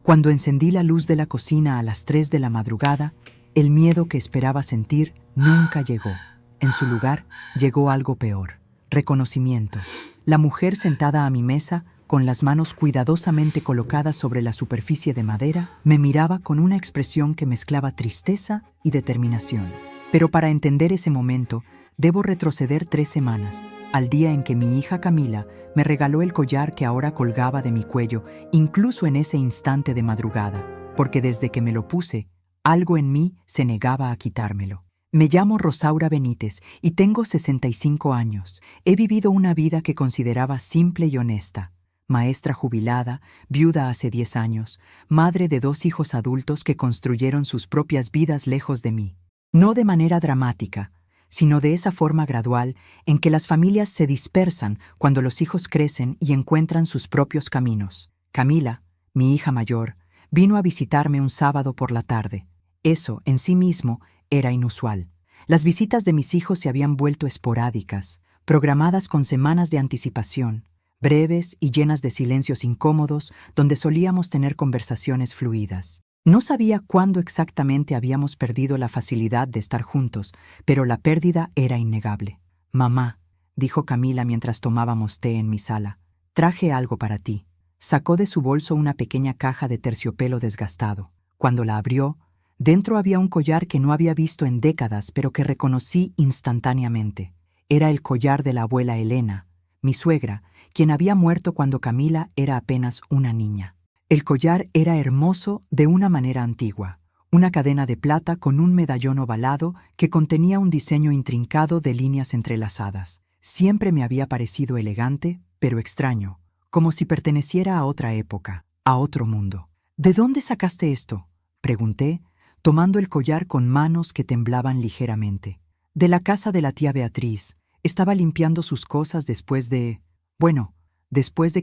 Cuando encendí la luz de la cocina a las 3 de la madrugada, el miedo que esperaba sentir nunca llegó. En su lugar, llegó algo peor: reconocimiento. La mujer sentada a mi mesa, con las manos cuidadosamente colocadas sobre la superficie de madera, me miraba con una expresión que mezclaba tristeza y determinación. Pero para entender ese momento, debo retroceder 3 semanas, al día en que mi hija Camila me regaló el collar que ahora colgaba de mi cuello, incluso en ese instante de madrugada, porque desde que me lo puse, algo en mí se negaba a quitármelo. Me llamo Rosaura Benítez y tengo 65 años. He vivido una vida que consideraba simple y honesta. Maestra jubilada, viuda hace 10 años, madre de 2 hijos adultos que construyeron sus propias vidas lejos de mí. No de manera dramática, sino de esa forma gradual en que las familias se dispersan cuando los hijos crecen y encuentran sus propios caminos. Camila, mi hija mayor, vino a visitarme un sábado por la tarde. Eso, en sí mismo, era inusual. Las visitas de mis hijos se habían vuelto esporádicas, programadas con semanas de anticipación, breves y llenas de silencios incómodos donde solíamos tener conversaciones fluidas. No sabía cuándo exactamente habíamos perdido la facilidad de estar juntos, pero la pérdida era innegable. «Mamá», dijo Camila mientras tomábamos té en mi sala, «traje algo para ti». Sacó de su bolso una pequeña caja de terciopelo desgastado. Cuando la abrió, dentro había un collar que no había visto en décadas, pero que reconocí instantáneamente. Era el collar de la abuela Elena, mi suegra, quien había muerto cuando Camila era apenas una niña. El collar era hermoso de una manera antigua, una cadena de plata con un medallón ovalado que contenía un diseño intrincado de líneas entrelazadas. Siempre me había parecido elegante, pero extraño, como si perteneciera a otra época, a otro mundo. «¿De dónde sacaste esto?», pregunté, tomando el collar con manos que temblaban ligeramente. «De la casa de la tía Beatriz. Estaba limpiando sus cosas después de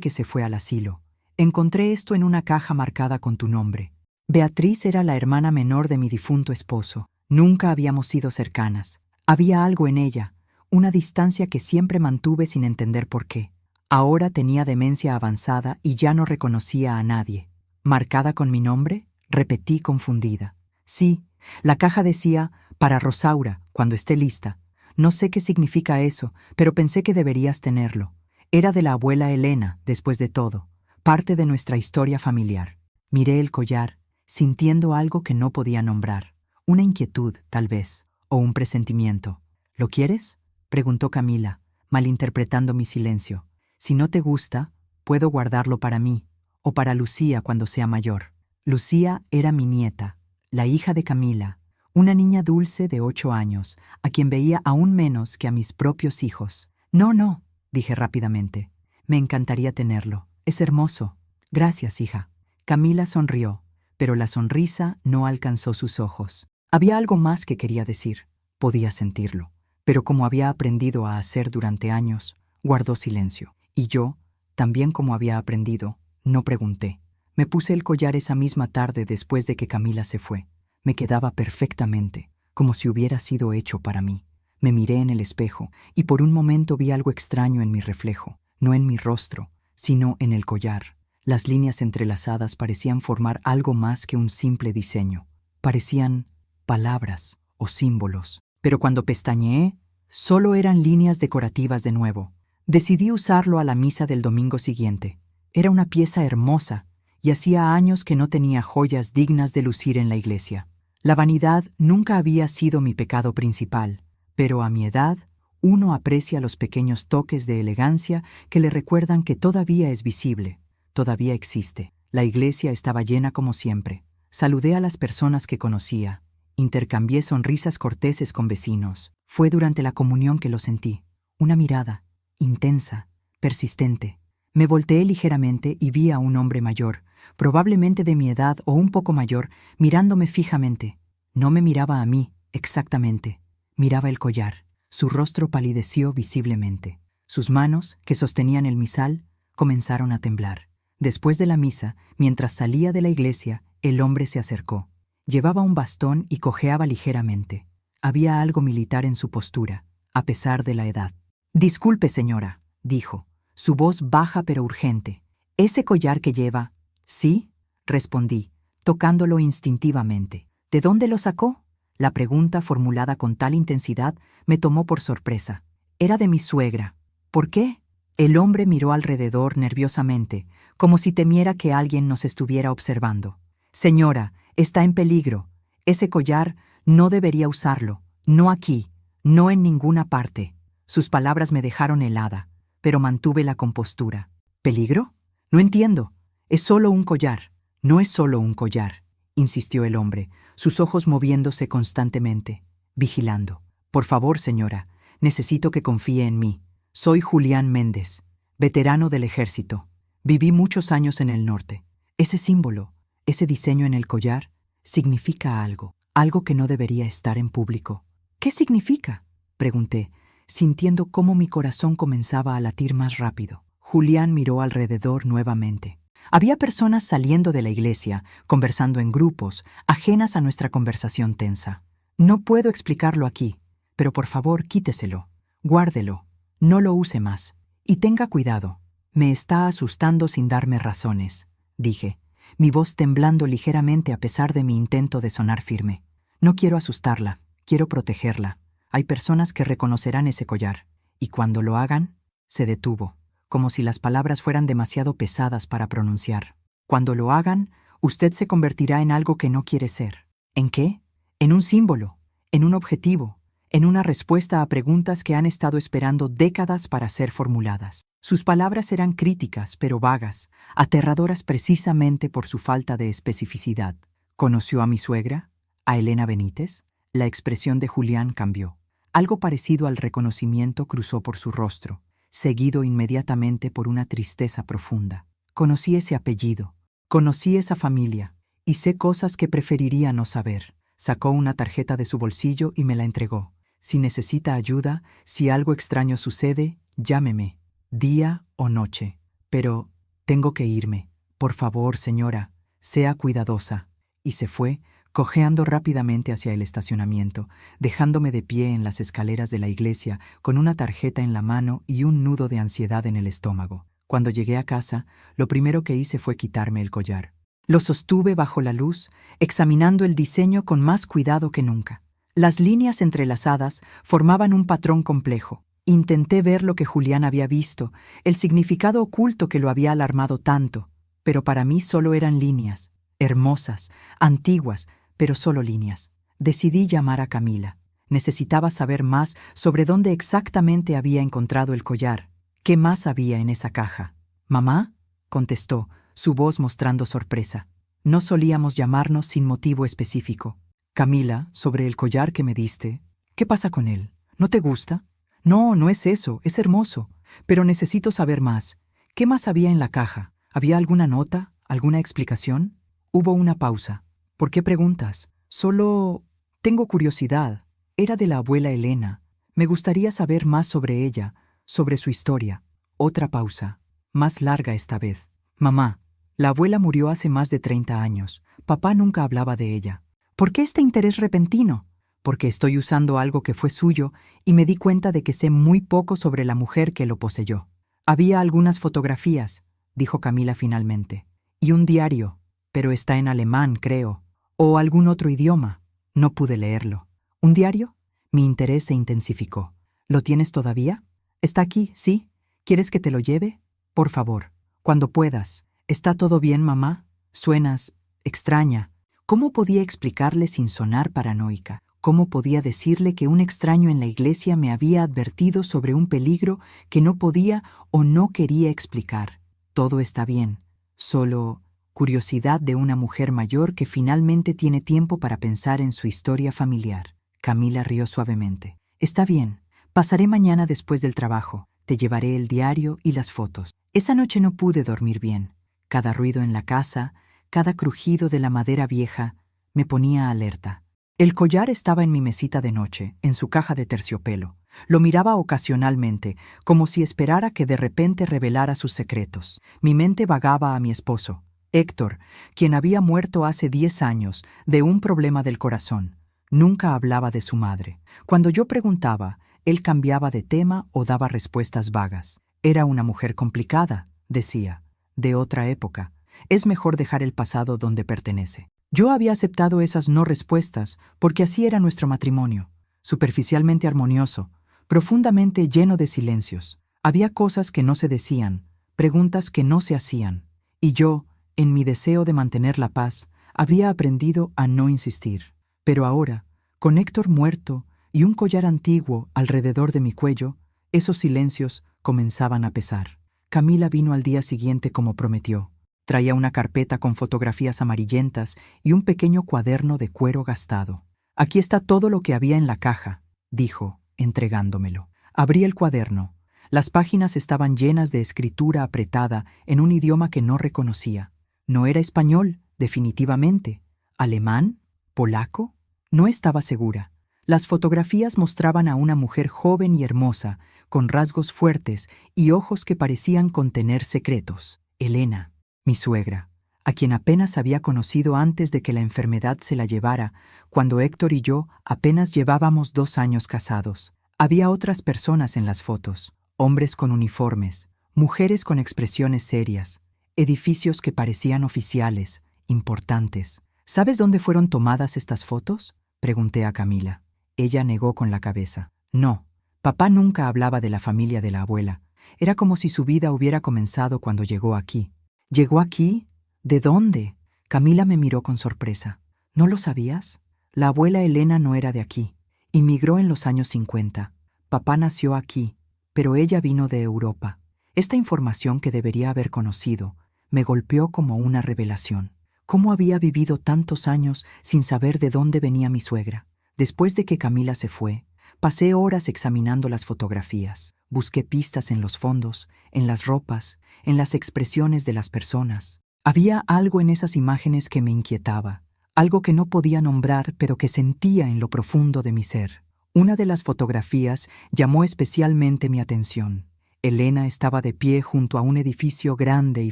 que se fue al asilo. Encontré esto en una caja marcada con tu nombre». Beatriz era la hermana menor de mi difunto esposo. Nunca habíamos sido cercanas. Había algo en ella, una distancia que siempre mantuve sin entender por qué. Ahora tenía demencia avanzada y ya no reconocía a nadie. «¿Marcada con mi nombre?», repetí confundida. «Sí, la caja decía, para Rosaura, cuando esté lista. No sé qué significa eso, pero pensé que deberías tenerlo. Era de la abuela Elena, después de todo, parte de nuestra historia familiar». Miré el collar, sintiendo algo que no podía nombrar. Una inquietud, tal vez, o un presentimiento. «¿Lo quieres?», preguntó Camila, malinterpretando mi silencio. «Si no te gusta, puedo guardarlo para mí, o para Lucía cuando sea mayor». Lucía era mi nieta, la hija de Camila, una niña dulce de 8 años, a quien veía aún menos que a mis propios hijos. «No», dije rápidamente. «Me encantaría tenerlo. Es hermoso». «Gracias, hija». Camila sonrió, pero la sonrisa no alcanzó sus ojos. Había algo más que quería decir. Podía sentirlo, pero como había aprendido a hacer durante años, guardó silencio. Y yo, también como había aprendido, no pregunté. Me puse el collar esa misma tarde después de que Camila se fue. Me quedaba perfectamente, como si hubiera sido hecho para mí. Me miré en el espejo y por un momento vi algo extraño en mi reflejo, no en mi rostro, sino en el collar. Las líneas entrelazadas parecían formar algo más que un simple diseño. Parecían palabras o símbolos. Pero cuando pestañeé, solo eran líneas decorativas de nuevo. Decidí usarlo a la misa del domingo siguiente. Era una pieza hermosa, y hacía años que no tenía joyas dignas de lucir en la iglesia. La vanidad nunca había sido mi pecado principal, pero a mi edad, uno aprecia los pequeños toques de elegancia que le recuerdan que todavía es visible, todavía existe. La iglesia estaba llena como siempre. Saludé a las personas que conocía. Intercambié sonrisas corteses con vecinos. Fue durante la comunión que lo sentí. Una mirada, intensa, persistente. Me volteé ligeramente y vi a un hombre mayor, probablemente de mi edad o un poco mayor, mirándome fijamente. No me miraba a mí, exactamente. Miraba el collar. Su rostro palideció visiblemente. Sus manos, que sostenían el misal, comenzaron a temblar. Después de la misa, mientras salía de la iglesia, el hombre se acercó. Llevaba un bastón y cojeaba ligeramente. Había algo militar en su postura, a pesar de la edad. «Disculpe, señora», dijo, su voz baja pero urgente. «¿Ese collar que lleva?» «Sí», respondí, tocándolo instintivamente. ¿De dónde lo sacó? La pregunta, formulada con tal intensidad, me tomó por sorpresa. Era de mi suegra. ¿Por qué? El hombre miró alrededor nerviosamente, como si temiera que alguien nos estuviera observando. Señora, está en peligro. Ese collar no debería usarlo. No aquí, no en ninguna parte. Sus palabras me dejaron helada, pero mantuve la compostura. ¿Peligro? No entiendo. Es solo un collar. No es solo un collar, insistió el hombre, sus ojos moviéndose constantemente, vigilando. Por favor, señora, necesito que confíe en mí. Soy Julián Méndez, veterano del ejército. Viví muchos años en el norte. Ese símbolo, ese diseño en el collar, significa algo, algo que no debería estar en público. ¿Qué significa?, pregunté, sintiendo cómo mi corazón comenzaba a latir más rápido. Julián miró alrededor nuevamente. Había personas saliendo de la iglesia, conversando en grupos, ajenas a nuestra conversación tensa. No puedo explicarlo aquí, pero por favor quíteselo, guárdelo, no lo use más. Y tenga cuidado, me está asustando sin darme razones, dije, mi voz temblando ligeramente a pesar de mi intento de sonar firme. No quiero asustarla, quiero protegerla. Hay personas que reconocerán ese collar, y cuando lo hagan, se detuvo, como si las palabras fueran demasiado pesadas para pronunciar. Cuando lo hagan, usted se convertirá en algo que no quiere ser. ¿En qué? En un símbolo, en un objetivo, en una respuesta a preguntas que han estado esperando décadas para ser formuladas. Sus palabras eran críticas, pero vagas, aterradoras precisamente por su falta de especificidad. ¿Conoció a mi suegra? ¿A Elena Benítez? La expresión de Julián cambió. Algo parecido al reconocimiento cruzó por su rostro, seguido inmediatamente por una tristeza profunda. Conocí ese apellido, conocí esa familia, y sé cosas que preferiría no saber. Sacó una tarjeta de su bolsillo y me la entregó. Si necesita ayuda, si algo extraño sucede, llámeme, día o noche. Pero tengo que irme. Por favor, señora, sea cuidadosa. Y se fue, cojeando rápidamente hacia el estacionamiento, dejándome de pie en las escaleras de la iglesia con una tarjeta en la mano y un nudo de ansiedad en el estómago. Cuando llegué a casa, lo primero que hice fue quitarme el collar. Lo sostuve bajo la luz, examinando el diseño con más cuidado que nunca. Las líneas entrelazadas formaban un patrón complejo. Intenté ver lo que Julián había visto, el significado oculto que lo había alarmado tanto, pero para mí solo eran líneas, hermosas, antiguas, pero solo líneas. Decidí llamar a Camila. Necesitaba saber más sobre dónde exactamente había encontrado el collar. ¿Qué más había en esa caja? «¿Mamá?», contestó, su voz mostrando sorpresa. No solíamos llamarnos sin motivo específico. «Camila, sobre el collar que me diste, ¿qué pasa con él? ¿No te gusta?» «No, no es eso, es hermoso. Pero necesito saber más. ¿Qué más había en la caja? ¿Había alguna nota? ¿Alguna explicación?» Hubo una pausa. «¿Por qué preguntas?» «Solo tengo curiosidad. Era de la abuela Elena. Me gustaría saber más sobre ella, sobre su historia». Otra pausa, más larga esta vez. «Mamá, la abuela murió hace más de 30 años. Papá nunca hablaba de ella. ¿Por qué este interés repentino?» «Porque estoy usando algo que fue suyo y me di cuenta de que sé muy poco sobre la mujer que lo poseyó». «Había algunas fotografías», dijo Camila finalmente, «y un diario, pero está en alemán, creo, o algún otro idioma. No pude leerlo». «¿Un diario?» Mi interés se intensificó. «¿Lo tienes todavía?» «Está aquí, sí. ¿Quieres que te lo lleve?» «Por favor, cuando puedas». «¿Está todo bien, mamá? Suenas extraña». ¿Cómo podía explicarle sin sonar paranoica? ¿Cómo podía decirle que un extraño en la iglesia me había advertido sobre un peligro que no podía o no quería explicar? Todo está bien, solo curiosidad de una mujer mayor que finalmente tiene tiempo para pensar en su historia familiar. Camila rió suavemente. «Está bien, pasaré mañana después del trabajo. Te llevaré el diario y las fotos». Esa noche no pude dormir bien. Cada ruido en la casa, cada crujido de la madera vieja, me ponía alerta. El collar estaba en mi mesita de noche, en su caja de terciopelo. Lo miraba ocasionalmente, como si esperara que de repente revelara sus secretos. Mi mente vagaba a mi esposo, Héctor, quien había muerto hace 10 años de un problema del corazón. Nunca hablaba de su madre. Cuando yo preguntaba, él cambiaba de tema o daba respuestas vagas. «Era una mujer complicada», decía, «de otra época. Es mejor dejar el pasado donde pertenece. Yo había aceptado esas no respuestas porque así era nuestro matrimonio, superficialmente armonioso, profundamente lleno de silencios. Había cosas que no se decían, preguntas que no se hacían, y yo, en mi deseo de mantener la paz, había aprendido a no insistir. Pero ahora, con Héctor muerto y un collar antiguo alrededor de mi cuello, esos silencios comenzaban a pesar. Camila vino al día siguiente como prometió. Traía una carpeta con fotografías amarillentas y un pequeño cuaderno de cuero gastado. «Aquí está todo lo que había en la caja», dijo, entregándomelo. Abrí el cuaderno. Las páginas estaban llenas de escritura apretada en un idioma que no reconocía. No era español, definitivamente. ¿Alemán? ¿Polaco? No estaba segura. Las fotografías mostraban a una mujer joven y hermosa, con rasgos fuertes y ojos que parecían contener secretos. Elena, mi suegra, a quien apenas había conocido antes de que la enfermedad se la llevara, cuando Héctor y yo apenas llevábamos 2 años casados. Había otras personas en las fotos, hombres con uniformes, mujeres con expresiones serias, edificios que parecían oficiales, importantes. ¿Sabes dónde fueron tomadas estas fotos?, pregunté a Camila. Ella negó con la cabeza. No, papá nunca hablaba de la familia de la abuela. Era como si su vida hubiera comenzado cuando llegó aquí. ¿Llegó aquí? ¿De dónde? Camila me miró con sorpresa. ¿No lo sabías? La abuela Elena no era de aquí. Inmigró en los años 50. Papá nació aquí, pero ella vino de Europa. Esta información que debería haber conocido me golpeó como una revelación. ¿Cómo había vivido tantos años sin saber de dónde venía mi suegra? Después de que Camila se fue, pasé horas examinando las fotografías. Busqué pistas en los fondos, en las ropas, en las expresiones de las personas. Había algo en esas imágenes que me inquietaba, algo que no podía nombrar pero que sentía en lo profundo de mi ser. Una de las fotografías llamó especialmente mi atención. Elena estaba de pie junto a un edificio grande y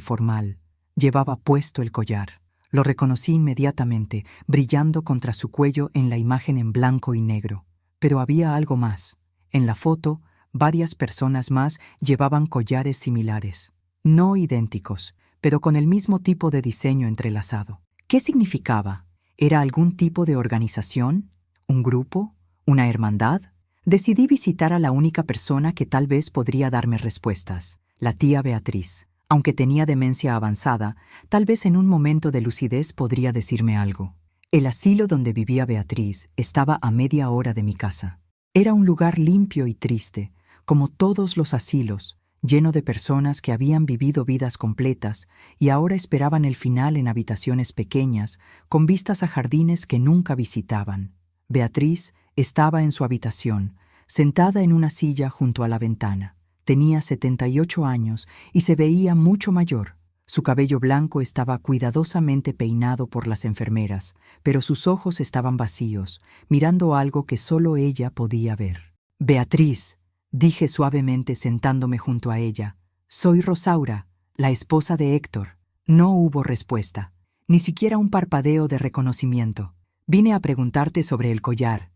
formal. Llevaba puesto el collar. Lo reconocí inmediatamente, brillando contra su cuello en la imagen en blanco y negro. Pero había algo más. En la foto, varias personas más llevaban collares similares. No idénticos, pero con el mismo tipo de diseño entrelazado. ¿Qué significaba? ¿Era algún tipo de organización? ¿Un grupo? ¿Una hermandad? Decidí visitar a la única persona que tal vez podría darme respuestas, la tía Beatriz. Aunque tenía demencia avanzada, tal vez en un momento de lucidez podría decirme algo. El asilo donde vivía Beatriz estaba a media hora de mi casa. Era un lugar limpio y triste, como todos los asilos, lleno de personas que habían vivido vidas completas y ahora esperaban el final en habitaciones pequeñas, con vistas a jardines que nunca visitaban. Beatriz estaba en su habitación, sentada en una silla junto a la ventana. Tenía 78 años y se veía mucho mayor. Su cabello blanco estaba cuidadosamente peinado por las enfermeras, pero sus ojos estaban vacíos, mirando algo que solo ella podía ver. «Beatriz», dije suavemente sentándome junto a ella, «soy Rosaura, la esposa de Héctor». No hubo respuesta, ni siquiera un parpadeo de reconocimiento. «Vine a preguntarte sobre el collar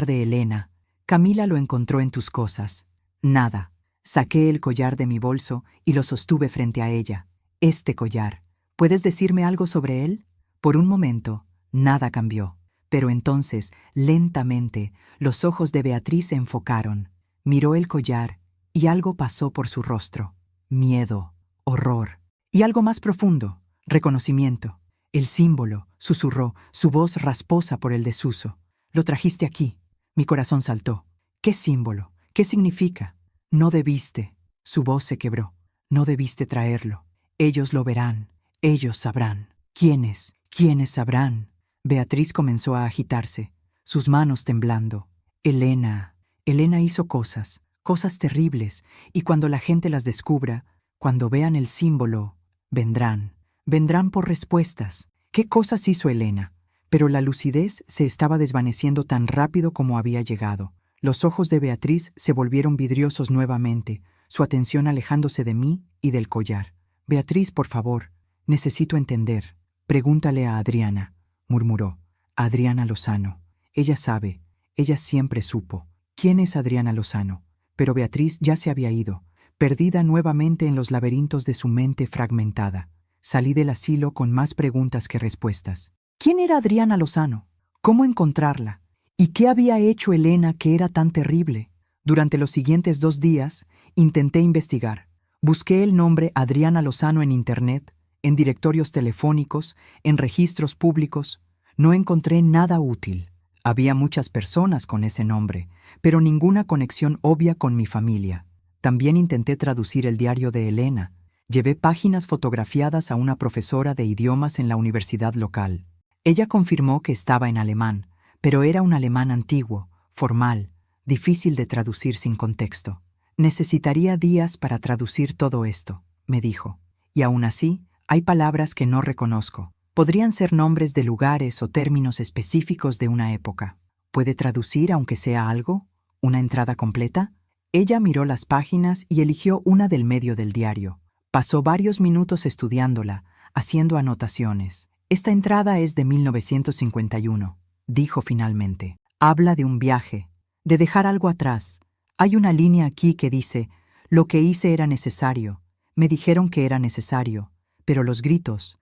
de Elena. Camila lo encontró en tus cosas». «Nada». Saqué el collar de mi bolso y lo sostuve frente a ella. «Este collar, ¿puedes decirme algo sobre él?». Por un momento, nada cambió. Pero entonces, lentamente, los ojos de Beatriz se enfocaron. Miró el collar y algo pasó por su rostro. Miedo, horror y algo más profundo, reconocimiento. «El símbolo», susurró, su voz rasposa por el desuso. «Lo trajiste aquí». Mi corazón saltó. «¿Qué símbolo? ¿Qué significa?». «No debiste». Su voz se quebró. «No debiste traerlo. Ellos lo verán. Ellos sabrán». «¿Quiénes? ¿Quiénes sabrán?». Beatriz comenzó a agitarse, sus manos temblando. Elena hizo cosas terribles, y cuando la gente las descubra, cuando vean el símbolo, vendrán por respuestas. ¿Qué cosas hizo Elena? Pero la lucidez se estaba desvaneciendo tan rápido como había llegado. Los ojos de Beatriz se volvieron vidriosos nuevamente, su atención alejándose de mí y del collar. «Beatriz, por favor, necesito entender». «Pregúntale a Adriana», murmuró. «Adriana Lozano. Ella sabe, ella siempre supo». ¿Quién es Adriana Lozano? Pero Beatriz ya se había ido, perdida nuevamente en los laberintos de su mente fragmentada. Salí del asilo con más preguntas que respuestas. ¿Quién era Adriana Lozano? ¿Cómo encontrarla? ¿Y qué había hecho Elena que era tan terrible? Durante los siguientes 2 días, intenté investigar. Busqué el nombre Adriana Lozano en Internet, en directorios telefónicos, en registros públicos. No encontré nada útil. Había muchas personas con ese nombre, pero ninguna conexión obvia con mi familia. También intenté traducir el diario de Elena. Llevé páginas fotografiadas a una profesora de idiomas en la universidad local. Ella confirmó que estaba en alemán, pero era un alemán antiguo, formal, difícil de traducir sin contexto. Necesitaría días para traducir todo esto, me dijo. Y aún así, hay palabras que no reconozco. Podrían ser nombres de lugares o términos específicos de una época. ¿Puede traducir aunque sea algo? ¿Una entrada completa? Ella miró las páginas y eligió una del medio del diario. Pasó varios minutos estudiándola, haciendo anotaciones. Esta entrada es de 1951, dijo finalmente. Habla de un viaje, de dejar algo atrás. Hay una línea aquí que dice, lo que hice era necesario. Me dijeron que era necesario, pero los gritos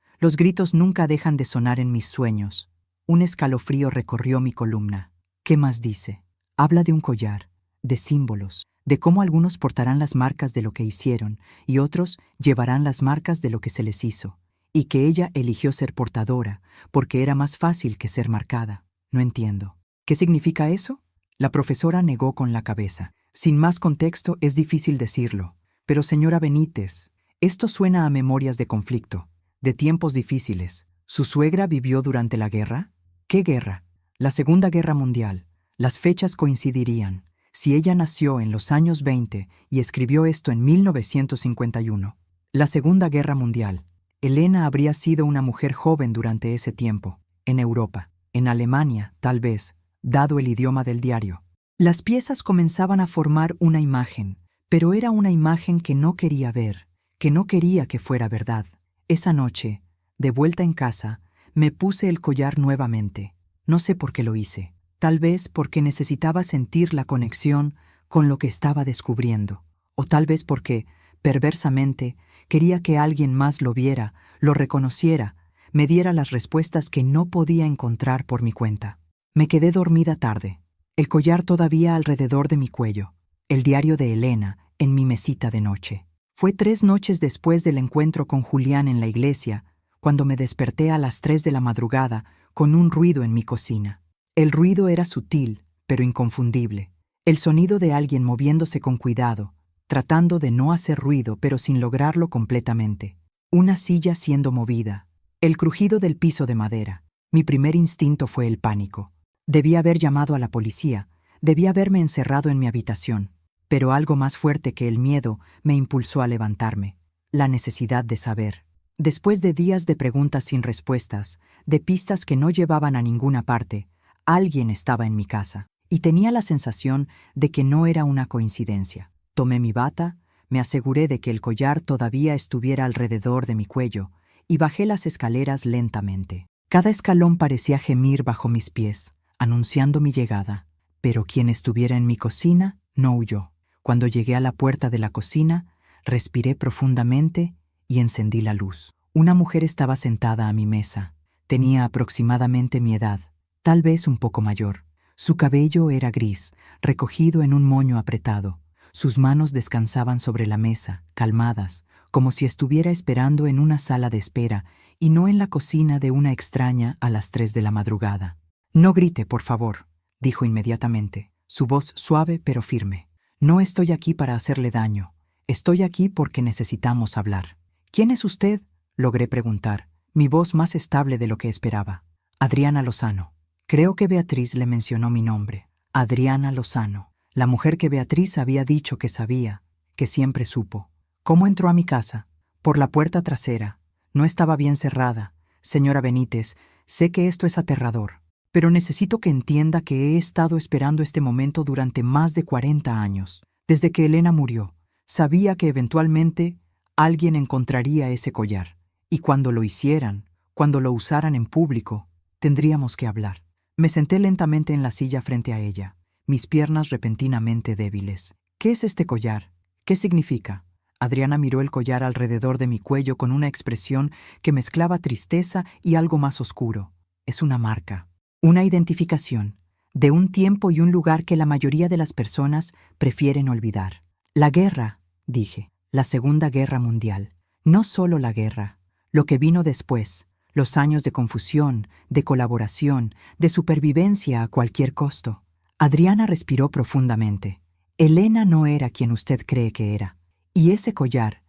nunca dejan de sonar en mis sueños. Un escalofrío recorrió mi columna. ¿Qué más dice? Habla de un collar, de símbolos, de cómo algunos portarán las marcas de lo que hicieron y otros llevarán las marcas de lo que se les hizo, y que ella eligió ser portadora porque era más fácil que ser marcada. No entiendo. ¿Qué significa eso? La profesora negó con la cabeza. Sin más contexto es difícil decirlo, pero señora Benítez, esto suena a memorias de conflicto, de tiempos difíciles. ¿Su suegra vivió durante la guerra? ¿Qué guerra? La Segunda Guerra Mundial. Las fechas coincidirían. Si ella nació en los años 20 y escribió esto en 1951, la Segunda Guerra Mundial, Elena habría sido una mujer joven durante ese tiempo, en Europa, en Alemania, tal vez, dado el idioma del diario. Las piezas comenzaban a formar una imagen, pero era una imagen que no quería ver, que no quería que fuera verdad. Esa noche, de vuelta en casa, me puse el collar nuevamente. No sé por qué lo hice. Tal vez porque necesitaba sentir la conexión con lo que estaba descubriendo, o tal vez porque, perversamente, quería que alguien más lo viera, lo reconociera, me diera las respuestas que no podía encontrar por mi cuenta. Me quedé dormida tarde, el collar todavía alrededor de mi cuello, el diario de Elena en mi mesita de noche. Fue 3 noches después del encuentro con Julián en la iglesia, cuando me desperté a las 3 de la madrugada con un ruido en mi cocina. El ruido era sutil, pero inconfundible. El sonido de alguien moviéndose con cuidado, tratando de no hacer ruido pero sin lograrlo completamente. Una silla siendo movida. El crujido del piso de madera. Mi primer instinto fue el pánico. Debí haber llamado a la policía, debí haberme encerrado en mi habitación. Pero algo más fuerte que el miedo me impulsó a levantarme. La necesidad de saber. Después de días de preguntas sin respuestas, de pistas que no llevaban a ninguna parte, alguien estaba en mi casa, y tenía la sensación de que no era una coincidencia. Tomé mi bata, me aseguré de que el collar todavía estuviera alrededor de mi cuello, y bajé las escaleras lentamente. Cada escalón parecía gemir bajo mis pies, anunciando mi llegada, pero quien estuviera en mi cocina no huyó. Cuando llegué a la puerta de la cocina, respiré profundamente y encendí la luz. Una mujer estaba sentada a mi mesa. Tenía aproximadamente mi edad, tal vez un poco mayor. Su cabello era gris, recogido en un moño apretado. Sus manos descansaban sobre la mesa, calmadas, como si estuviera esperando en una sala de espera y no en la cocina de una extraña a las 3 de la madrugada. «No grite, por favor», dijo inmediatamente, su voz suave pero firme. «No estoy aquí para hacerle daño. Estoy aquí porque necesitamos hablar». «¿Quién es usted?», logré preguntar, mi voz más estable de lo que esperaba. «Adriana Lozano». Creo que Beatriz le mencionó mi nombre. Adriana Lozano. La mujer que Beatriz había dicho que sabía, que siempre supo. ¿Cómo entró a mi casa? Por la puerta trasera. No estaba bien cerrada. Señora Benítez, sé que esto es aterrador, pero necesito que entienda que he estado esperando este momento durante más de 40 años. Desde que Elena murió, sabía que eventualmente alguien encontraría ese collar. Y cuando lo hicieran, cuando lo usaran en público, tendríamos que hablar. Me senté lentamente en la silla frente a ella, mis piernas repentinamente débiles. «¿Qué es este collar? ¿Qué significa?», Adriana miró el collar alrededor de mi cuello con una expresión que mezclaba tristeza y algo más oscuro. Es una marca, una identificación, de un tiempo y un lugar que la mayoría de las personas prefieren olvidar. La guerra, dije, la Segunda Guerra Mundial. No solo la guerra, lo que vino después, los años de confusión, de colaboración, de supervivencia a cualquier costo. Adriana respiró profundamente. Elena no era quien usted cree que era. Y ese collar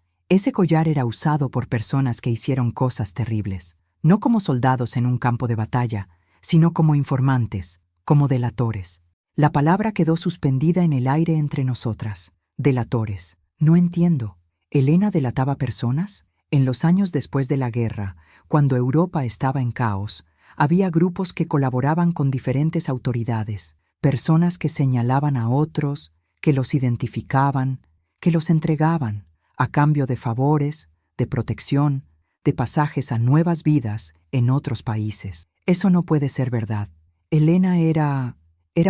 era usado por personas que hicieron cosas terribles, no como soldados en un campo de batalla, sino como informantes, como delatores. La palabra quedó suspendida en el aire entre nosotras. Delatores. No entiendo. ¿Elena delataba personas? En los años después de la guerra, cuando Europa estaba en caos, había grupos que colaboraban con diferentes autoridades, personas que señalaban a otros, que los identificaban, que los entregaban a cambio de favores, de protección, de pasajes a nuevas vidas en otros países. Eso no puede ser verdad. Elena era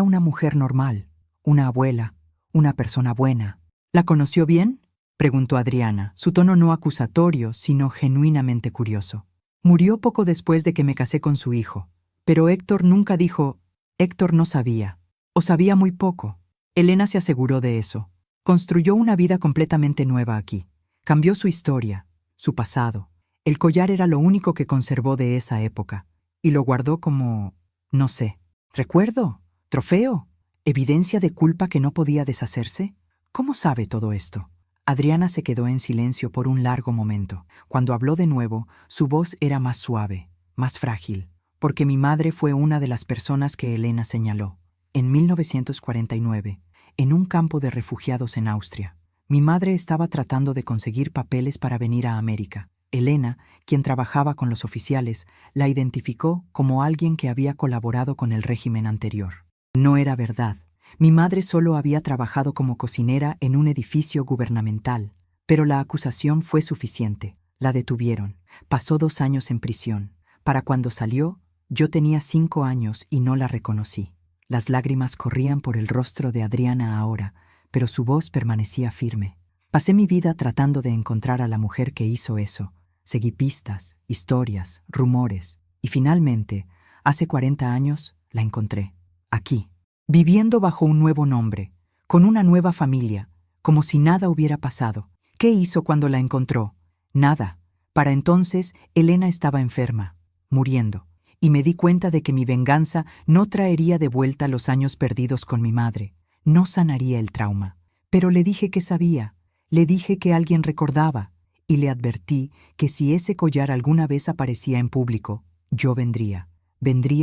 una mujer normal, una abuela, una persona buena. ¿La conoció bien?, preguntó Adriana, su tono no acusatorio, sino genuinamente curioso. Murió poco después de que me casé con su hijo, pero Héctor nunca dijo. Héctor no sabía, o sabía muy poco. Elena se aseguró de eso. Construyó una vida completamente nueva aquí. Cambió su historia, su pasado. El collar era lo único que conservó de esa época, y lo guardó como, no sé, recuerdo, trofeo, evidencia de culpa que no podía deshacerse. ¿Cómo sabe todo esto? Adriana se quedó en silencio por un largo momento. Cuando habló de nuevo, su voz era más suave, más frágil, porque mi madre fue una de las personas que Elena señaló. En 1949, en un campo de refugiados en Austria, mi madre estaba tratando de conseguir papeles para venir a América. Elena, quien trabajaba con los oficiales, la identificó como alguien que había colaborado con el régimen anterior. No era verdad. Mi madre solo había trabajado como cocinera en un edificio gubernamental, pero la acusación fue suficiente. La detuvieron. Pasó 2 años en prisión. Para cuando salió, yo tenía 5 años y no la reconocí. Las lágrimas corrían por el rostro de Adriana ahora, pero su voz permanecía firme. Pasé mi vida tratando de encontrar a la mujer que hizo eso. Seguí pistas, historias, rumores, y finalmente, hace 40 años, la encontré. Aquí. Viviendo bajo un nuevo nombre, con una nueva familia, como si nada hubiera pasado. ¿Qué hizo cuando la encontró? Nada. Para entonces, Elena estaba enferma, muriendo, y me di cuenta de que mi venganza no traería de vuelta los años perdidos con mi madre, no sanaría el trauma. Pero le dije que sabía, le dije que alguien recordaba, y le advertí que si ese collar alguna vez aparecía en público, yo vendría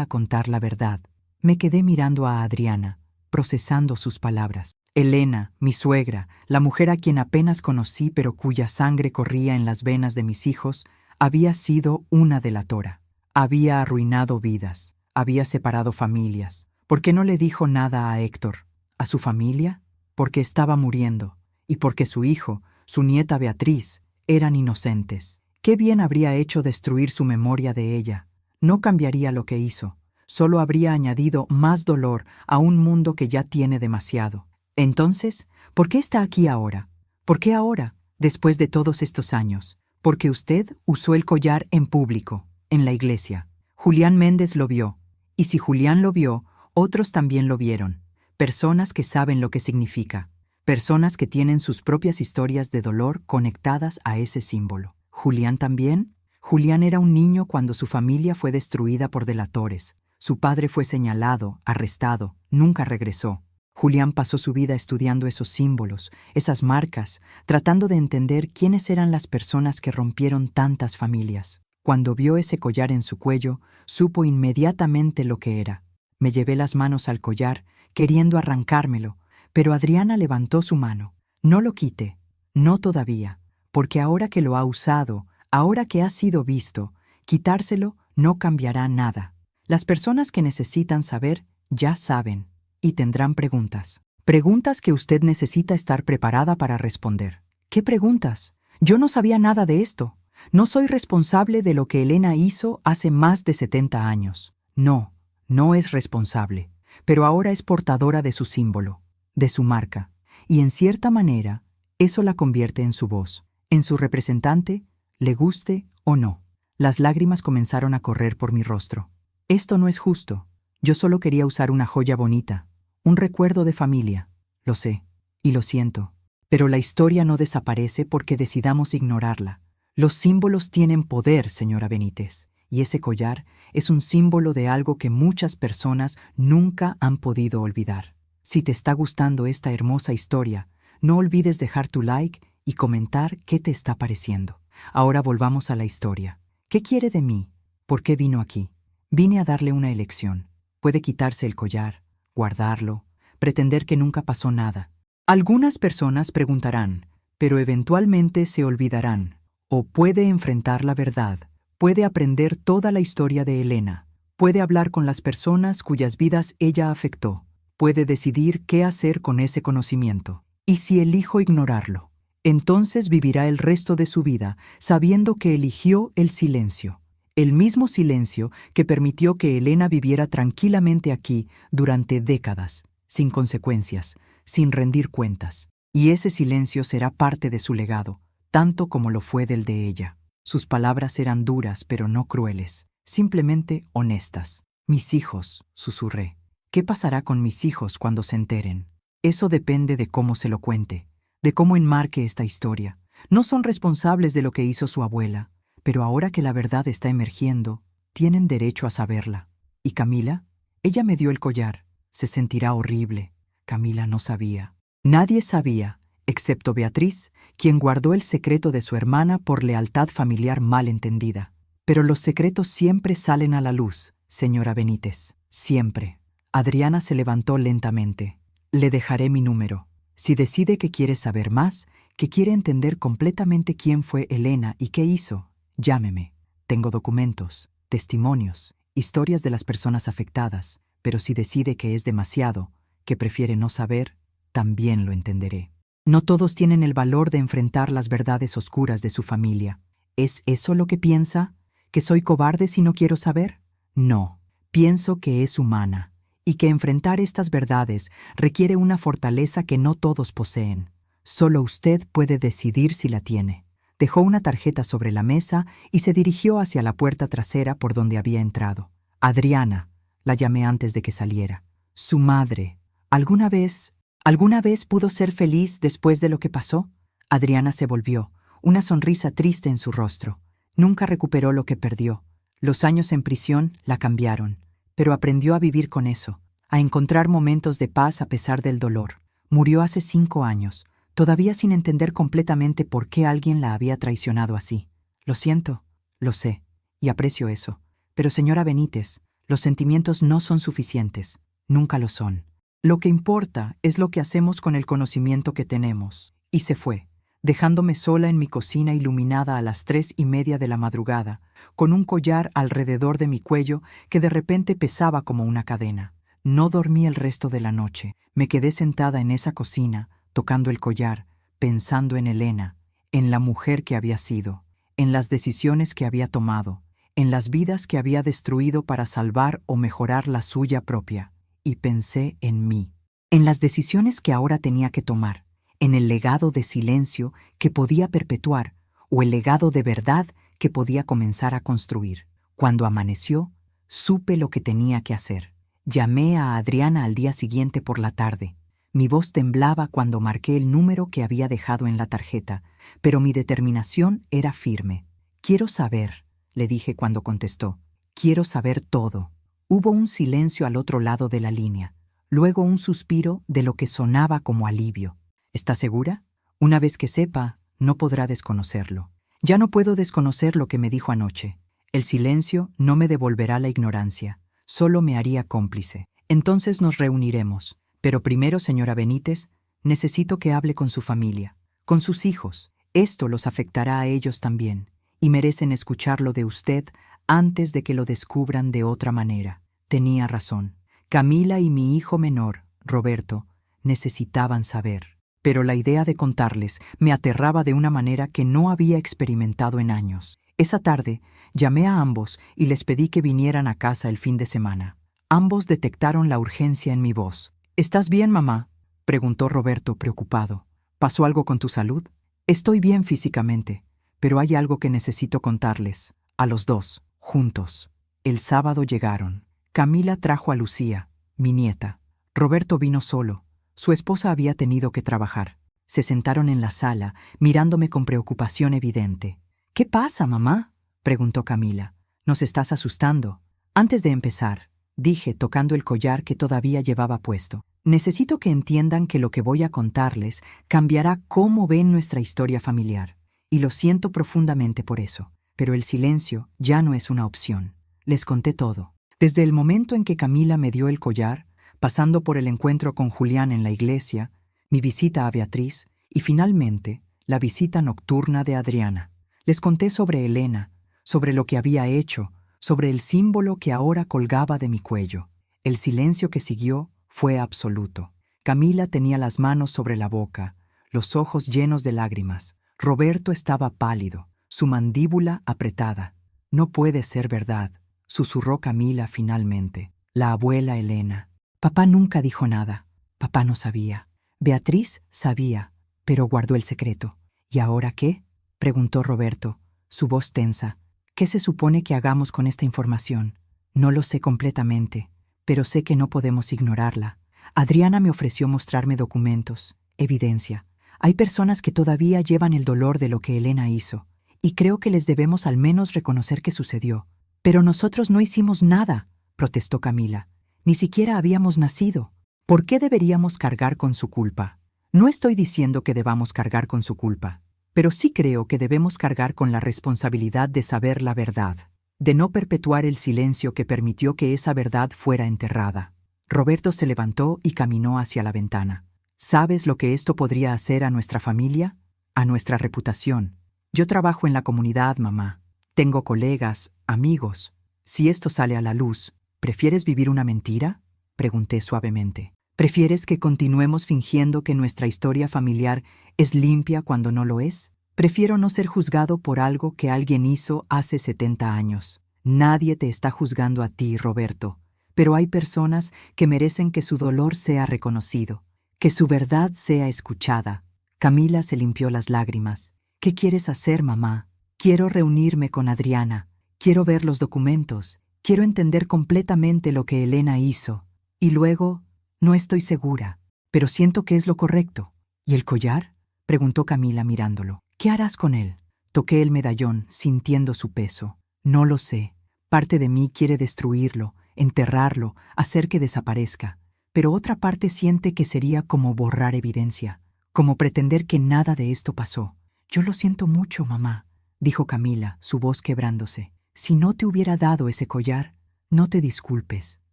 a contar la verdad. Me quedé mirando a Adriana, procesando sus palabras. Elena, mi suegra, la mujer a quien apenas conocí pero cuya sangre corría en las venas de mis hijos, había sido una delatora. Había arruinado vidas, había separado familias. ¿Por qué no le dijo nada a Héctor? ¿A su familia? Porque estaba muriendo, y porque su hijo, su nieta Beatriz, eran inocentes. Qué bien habría hecho destruir su memoria de ella. No cambiaría lo que hizo. Solo habría añadido más dolor a un mundo que ya tiene demasiado. Entonces, ¿por qué está aquí ahora? ¿Por qué ahora, después de todos estos años? Porque usted usó el collar en público, en la iglesia. Julián Méndez lo vio. Y si Julián lo vio, otros también lo vieron. Personas que saben lo que significa. Personas que tienen sus propias historias de dolor conectadas a ese símbolo. ¿Julián también? Julián era un niño cuando su familia fue destruida por delatores. Su padre fue señalado, arrestado, nunca regresó. Julián pasó su vida estudiando esos símbolos, esas marcas, tratando de entender quiénes eran las personas que rompieron tantas familias. Cuando vio ese collar en su cuello, supo inmediatamente lo que era. Me llevé las manos al collar, queriendo arrancármelo, pero Adriana levantó su mano. No lo quite, no todavía, porque ahora que lo ha usado, ahora que ha sido visto, quitárselo no cambiará nada. Las personas que necesitan saber ya saben y tendrán preguntas. Preguntas que usted necesita estar preparada para responder. ¿Qué preguntas? Yo no sabía nada de esto. No soy responsable de lo que Elena hizo hace más de 70 años. No, no es responsable, pero ahora es portadora de su símbolo, de su marca. Y en cierta manera, Eso la convierte en su voz, en su representante, le guste o no. Las lágrimas comenzaron a correr por mi rostro. Esto no es justo. Yo solo quería usar una joya bonita, un recuerdo de familia. Lo sé, y lo siento. Pero la historia no desaparece porque decidamos ignorarla. Los símbolos tienen poder, señora Benítez, y ese collar es un símbolo de algo que muchas personas nunca han podido olvidar. Si te está gustando esta hermosa historia, no olvides dejar tu like y comentar qué te está pareciendo. Ahora volvamos a la historia. ¿Qué quiere de mí? ¿Por qué vino aquí? Vine a darle una elección. Puede quitarse el collar, guardarlo, pretender que nunca pasó nada. Algunas personas preguntarán, pero eventualmente se olvidarán. O puede enfrentar la verdad, puede aprender toda la historia de Elena, puede hablar con las personas cuyas vidas ella afectó, puede decidir qué hacer con ese conocimiento. Y si elijo ignorarlo, entonces vivirá el resto de su vida sabiendo que eligió el silencio. El mismo silencio que permitió que Elena viviera tranquilamente aquí durante décadas, sin consecuencias, sin rendir cuentas. Y ese silencio será parte de su legado, tanto como lo fue del de ella. Sus palabras eran duras pero no crueles, simplemente honestas. Mis hijos, susurré. ¿Qué pasará con mis hijos cuando se enteren? Eso depende de cómo se lo cuente, de cómo enmarque esta historia. No son responsables de lo que hizo su abuela, pero ahora que la verdad está emergiendo, tienen derecho a saberla. ¿Y Camila? Ella me dio el collar. Se sentirá horrible. Camila no sabía. Nadie sabía, excepto Beatriz, quien guardó el secreto de su hermana por lealtad familiar mal entendida. Pero los secretos siempre salen a la luz, señora Benítez. Siempre. Adriana se levantó lentamente. Le dejaré mi número. Si decide que quiere saber más, que quiere entender completamente quién fue Elena y qué hizo, llámeme. Tengo documentos, testimonios, historias de las personas afectadas, pero si decide que es demasiado, que prefiere no saber, también lo entenderé. No todos tienen el valor de enfrentar las verdades oscuras de su familia. ¿Es eso lo que piensa? ¿Que soy cobarde si no quiero saber? No, pienso que es humana, y que enfrentar estas verdades requiere una fortaleza que no todos poseen. Solo usted puede decidir si la tiene. Dejó una tarjeta sobre la mesa y se dirigió hacia la puerta trasera por donde había entrado. Adriana, la llamé antes de que saliera. Su madre. ¿Alguna vez pudo ser feliz después de lo que pasó? Adriana se volvió, una sonrisa triste en su rostro. Nunca recuperó lo que perdió. Los años en prisión la cambiaron, pero aprendió a vivir con eso, a encontrar momentos de paz a pesar del dolor. Murió hace 5 años, todavía sin entender completamente por qué alguien la había traicionado así. Lo siento, lo sé, y aprecio eso. Pero señora Benítez, los sentimientos no son suficientes, nunca lo son. Lo que importa es lo que hacemos con el conocimiento que tenemos. Y se fue, dejándome sola en mi cocina iluminada a las 3:30 de la madrugada, con un collar alrededor de mi cuello que de repente pesaba como una cadena. No dormí el resto de la noche. Me quedé sentada en esa cocina, tocando el collar, pensando en Elena, en la mujer que había sido, en las decisiones que había tomado, en las vidas que había destruido para salvar o mejorar la suya propia. Y pensé en mí, en las decisiones que ahora tenía que tomar, en el legado de silencio que podía perpetuar o el legado de verdad que podía comenzar a construir. Cuando amaneció, supe lo que tenía que hacer. Llamé a Adriana al día siguiente por la tarde. Mi voz temblaba cuando marqué el número que había dejado en la tarjeta, pero mi determinación era firme. «Quiero saber», le dije cuando contestó. «Quiero saber todo». Hubo un silencio al otro lado de la línea, luego un suspiro de lo que sonaba como alivio. «¿Está segura? Una vez que sepa, no podrá desconocerlo. Ya no puedo desconocer lo que me dijo anoche. El silencio no me devolverá la ignorancia, solo me haría cómplice. Entonces nos reuniremos. Pero primero, señora Benítez, necesito que hable con su familia, con sus hijos. Esto los afectará a ellos también, y merecen escucharlo de usted antes de que lo descubran de otra manera». Tenía razón. Camila y mi hijo menor, Roberto, necesitaban saber. Pero la idea de contarles me aterraba de una manera que no había experimentado en años. Esa tarde, llamé a ambos y les pedí que vinieran a casa el fin de semana. Ambos detectaron la urgencia en mi voz. «¿Estás bien, mamá?», preguntó Roberto preocupado. ¿Pasó algo con tu salud? Estoy bien físicamente, pero hay algo que necesito contarles, a los dos, juntos. El sábado llegaron. Camila trajo a Lucía, mi nieta. Roberto vino solo. Su esposa había tenido que trabajar. Se sentaron en la sala, mirándome con preocupación evidente. «¿Qué pasa, mamá?», preguntó Camila. «Nos estás asustando». Antes de empezar, dije, tocando el collar que todavía llevaba puesto, necesito que entiendan que lo que voy a contarles cambiará cómo ven nuestra historia familiar. Y lo siento profundamente por eso. Pero el silencio ya no es una opción. Les conté todo. Desde el momento en que Camila me dio el collar, pasando por el encuentro con Julián en la iglesia, mi visita a Beatriz y finalmente la visita nocturna de Adriana. Les conté sobre Elena, sobre lo que había hecho, sobre el símbolo que ahora colgaba de mi cuello. El silencio que siguió fue absoluto. Camila tenía las manos sobre la boca, los ojos llenos de lágrimas. Roberto estaba pálido, su mandíbula apretada. «No puede ser verdad», susurró Camila finalmente. «La abuela Elena». Papá nunca dijo nada. Papá no sabía. Beatriz sabía, pero guardó el secreto. «¿Y ahora qué?», preguntó Roberto, su voz tensa. «¿Qué se supone que hagamos con esta información?» «No lo sé completamente, pero sé que no podemos ignorarla. Adriana me ofreció mostrarme documentos, evidencia. Hay personas que todavía llevan el dolor de lo que Elena hizo, y creo que les debemos al menos reconocer que sucedió». «Pero nosotros no hicimos nada», protestó Camila. «Ni siquiera habíamos nacido. ¿Por qué deberíamos cargar con su culpa?» «No estoy diciendo que debamos cargar con su culpa, pero sí creo que debemos cargar con la responsabilidad de saber la verdad, de no perpetuar el silencio que permitió que esa verdad fuera enterrada». Roberto se levantó y caminó hacia la ventana. «¿Sabes lo que esto podría hacer a nuestra familia? A nuestra reputación. Yo trabajo en la comunidad, mamá. Tengo colegas, amigos. Si esto sale a la luz, ¿prefieres vivir una mentira?», pregunté suavemente. «¿Prefieres que continuemos fingiendo que nuestra historia familiar es limpia cuando no lo es? Prefiero no ser juzgado por algo que alguien hizo hace 70 años. Nadie te está juzgando a ti, Roberto, pero hay personas que merecen que su dolor sea reconocido, que su verdad sea escuchada». Camila se limpió las lágrimas. «¿Qué quieres hacer, mamá?» «Quiero reunirme con Adriana. Quiero ver los documentos. Quiero entender completamente lo que Elena hizo. Y luego, no estoy segura, pero siento que es lo correcto». «¿Y el collar?», preguntó Camila mirándolo. «¿Qué harás con él?». Toqué el medallón, sintiendo su peso. «No lo sé. Parte de mí quiere destruirlo, enterrarlo, hacer que desaparezca. Pero otra parte siente que sería como borrar evidencia, como pretender que nada de esto pasó». «Yo lo siento mucho, mamá», dijo Camila, su voz quebrándose. «Si no te hubiera dado ese collar, no te disculpes.